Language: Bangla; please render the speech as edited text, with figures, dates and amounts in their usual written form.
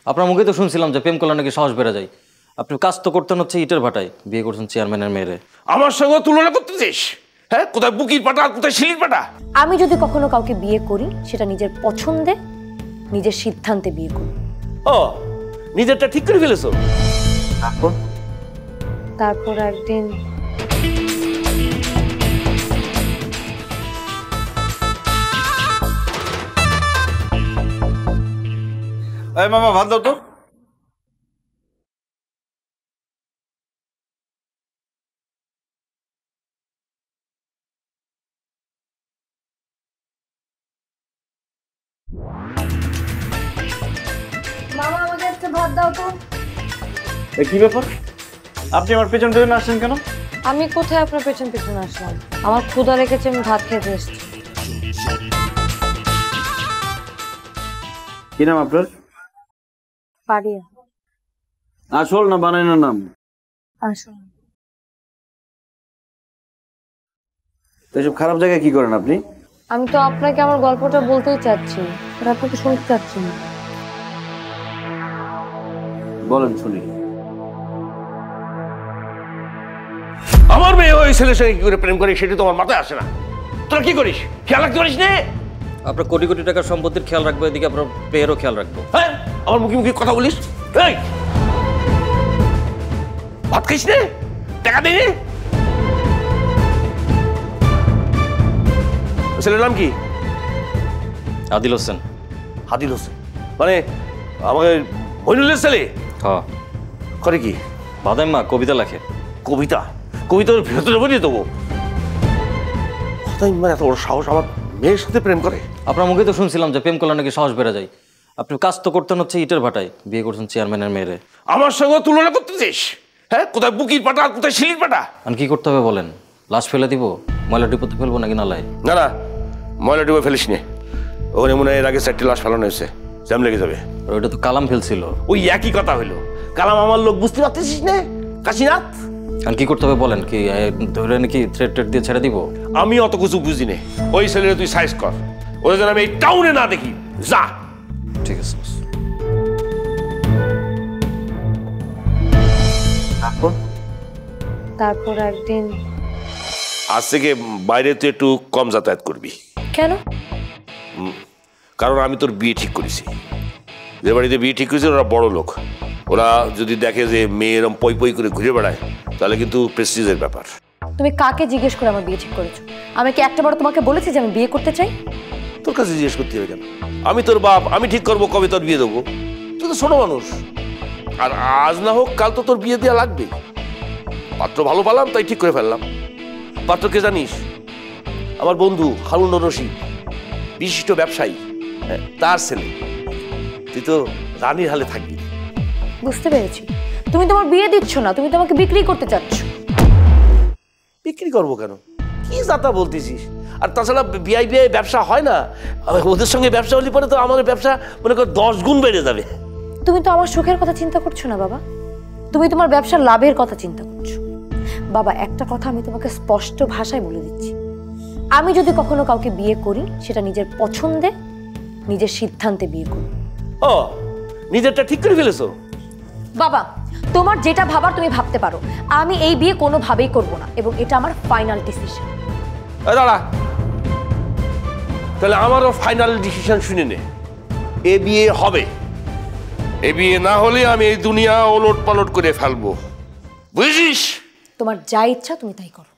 আপনার মুখে তো শুনছিলাম যে প্রেম করলে নাকি সাহস বেড়ে যায়। আপনি কাজ তো করতেন হচ্ছে ইটের ভাটায়, বিয়ে করছেন চেয়ারম্যানের মেয়েরে। আমার সঙ্গে তুলনা করতেছিস? হ্যাঁ, কোথায় বুকির পাটা আর কোথায় শিলির পাটা? আমি যদি কখনো কাউকে বিয়ে করি সেটা নিজের পছন্দে, নিজের সিদ্ধান্তে বিয়ে করি। ও, নিজেরটা ঠিক করে ফেলেছো? তারপর একদিন এই মামা ভাত দাও তো। মামা আমাকে একটা ভাত দাও তো। কি ব্যাপার, আপনি আমার পেছন পেছনে আসছেন কেন? আমি কোথায় আপনার পেছন পেছন আসলাম? আমার ক্ষুধা লেগেছে, আমি ভাত খেতে এসেছি। কি নাম আপনার? পারিয়া। আসল না বানানোর নাম? আসল। এসব খারাপ জায়গায় কি করেন আপনি? আমি তো আপনাকে আমার গল্পটা বলতেই চাচ্ছি, আর আপনাকে শুনতে চাচ্ছি না। বলেন শুনি। আমার মেয়ে ওই ছেলের সঙ্গে কি করে প্রেম করে সেটা তোমার মাথায় আসে না। তোরা কি করিস, খেয়াল রাখতে পারিস না? আপনার কোটি কোটি টাকার সম্পত্তির খেয়াল রাখবো, এদিকে আপনার পেয়েরও খেয়াল রাখবো। হ্যাঁ, আমার মুখে মুখে কথা বলিস? এই ভাত খাইস নে, টাকা দিই নে। ছেলের নাম কি? আদিল হোসেন। আদিল হোসেন মানে আমাকে মইনুলের ছেলে? হ্যাঁ। করে কি? বাদাইম্মা কবিতা লেখে। কবিতা? কবিতার ভেতরে বলিয়ে দেবো? কথাই মানে এত বড় সাহস, আমার মেয়ের সাথে প্রেম করে? আপনার মুখে তো শুনছিলাম যে প্রেম করলে নাকি সাহস বেড়ে যায়। আপনি কাজ তো করতেন হচ্ছে ইটের ভাটায়, বিয়ে করছেন চেয়ারম্যানের মেয়েরে। আমার সঙ্গে তুলনা করতেছিস? হ্যাঁ, কোথায় বুকির পাটা আর কোথায় শিলির পাটা? আর কি করতে হবে বলেন? লাশ ফেলে দিব, ময়লা ডিপোতে ফেলবো নাকি নালায়? না না, ময়লা ডিপে ফেলিস নে। ওখানে মনে হয় এর আগে 4টি লাশ ফেলানো হয়েছে, জ্যাম লেগে যাবে। আর ওইটা তো কালাম ফেলছিল। ওই একই কথা হইলো। কালাম আমার লোক, বুঝতে পারতেছিস না কাশীনাথ? আর কি করতে হবে বলেন? কি ধরে নাকি থ্রেট ট্রেট দিয়ে ছেড়ে দিব? আমি অত কিছু বুঝি নে। ওই ছেলেরা তুই সাইজ কর, ওদের যেন আমি এই টাউনে না দেখি। যা। ঠিক আছে। তারপর একদিন আজ থেকে বাইরে তুই একটু কম যাতায়াত করবি। কেন? কারণ আমি তোর বিয়ে ঠিক করেছি। যে বাড়িতে বিয়ে ঠিক করেছি ওরা বড় লোক। ওরা যদি দেখে যে মেয়ে এরম পই পই করে ঘুরে বেড়ায়, তাহলে কিন্তু প্রেস্টিজের ব্যাপার। তুমি কাকে জিজ্ঞেস করে আমার বিয়ে ঠিক করেছো? আমি কি একটা বার তোমাকে বলেছি যে আমি বিয়ে করতে চাই? তোর কাছে জিজ্ঞেস করতে হবে কেন? আমি তোর বাপ, আমি ঠিক করবো কবে তোর বিয়ে দেবো। তুই তো ছোট মানুষ, আর আজ না হোক কাল তো তোর বিয়ে দেওয়া লাগবে। পাত্র ভালো পেলাম তাই ঠিক করে ফেললাম। পাত্রকে জানিস? আমার বন্ধু হারুন রশিদ, বিশিষ্ট ব্যবসায়ী, তার ছেলে। তুই তো রানীর হালে থাকবি। বুঝতে পেরেছি, তুমি তোমার বিয়ে দিচ্ছ না, তুমি তোমাকে বিক্রি করতে চাচ্ছ। বিক্রি করবো কেন? কি যাতা বলতেছিস? আর তাছাড়া বিআই ব্যবসা হয় না। ওদের সঙ্গে ব্যবসা হলে পরে তো আমাদের ব্যবসা মনে কর 10 গুণ বেড়ে যাবে। তুমি তো আমার সুখের কথা চিন্তা করছো না বাবা, তুমি তোমার ব্যবসার লাভের কথা চিন্তা করছো। বাবা, একটা কথা আমি তোমাকে স্পষ্ট ভাষায় বলে দিচ্ছি, আমি যদি কখনো কাউকে বিয়ে করি সেটা নিজের পছন্দে, নিজের সিদ্ধান্তে বিয়ে করি। ও, নিজেরটা ঠিক করে ফেলেছো? বাবা, তোমার যেটা ভাবার তুমি ভাবতে পারো, আমি এই বিয়ে কোনোভাবেই করব না, এবং এটা আমার ফাইনাল ডিসিশন। দাঁড়া, তাহলে আমারও ফাইনাল ডিসিশন শুনে নে। এ বিয়ে হবে। এ বিয়ে না হলে আমি এই দুনিয়া ওলট পালট করে ফেলবো, বুঝিস? তোমার যা ইচ্ছা তুমি তাই করো।